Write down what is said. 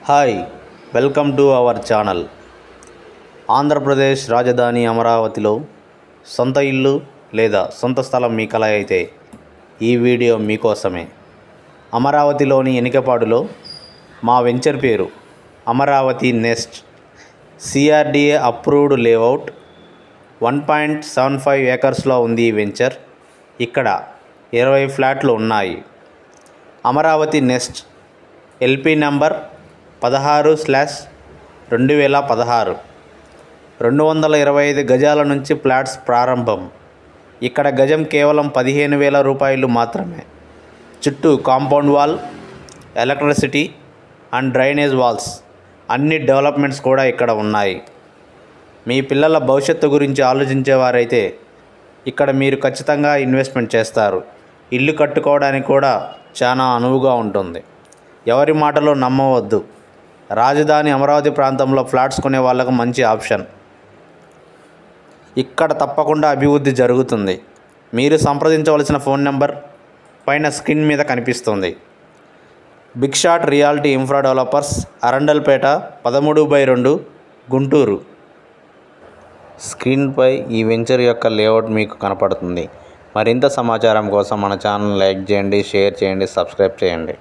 Hi welcome to our channel. Andhra Pradesh రాజధాని అమరావతిలో సొంత ఇల్లు లేదా సొంత స్థలం మీ కల అయితే ఈ వీడియో మీకోసమే. అమరావతిలోని ఎనికపాడులో మా వెంచర్ పేరు Amaravati nest. CRDA approved layout 1.75 ఏకర్స్లో ఉంది ఈ వెంచర్. ఇక్కడ 20 ఫ్లాట్లు ఉన్నాయి. Amaravati NEFT LP number 16/2016. 225 గజాల నుంచి ఫ్లాట్స్ ప్రారంభం. ఇక్కడ గజం కేవలం 15,000 రూపాయలు మాత్రమే. చుట్టూ compound wall, electricity and drainage walls అన్ని డెవలప్మెంట్స్ కూడా ఇక్కడ ఉన్నాయి. మీ పిల్లల భవిష్యత్తు గురించి ఆలోచించేవారైతే ఇక్కడ మీరు ఖచ్చితంగా ఇన్వెస్ట్మెంట్ చేస్తారు. ఇల్లు కట్టుకోవడానికి కూడా చాలా అనువుగా ఉంటుంది. ఎవరి మాటలో నమ్మవద్దు. రాజధాని అమరావతి ప్రాంతంలో ఫ్లాట్స్ కొనే వాళ్ళకు మంచి ఆప్షన్. ఇక్కడ తప్పకుండా అభివృద్ధి జరుగుతుంది. మీరు సంప్రదించవలసిన ఫోన్ నెంబర్ పైన స్క్రీన్ మీద కనిపిస్తుంది. Big shot reality infra developers, Arundelpet, 13/2, Guntur. స్క్రీన్పై ఈ వెంచర్ యొక్క లేఅవుట్ మీకు కనపడుతుంది. మరింత సమాచారం కోసం మన ఛానల్ లైక్ చేయండి, షేర్ చేయండి, సబ్స్క్రైబ్ చేయండి.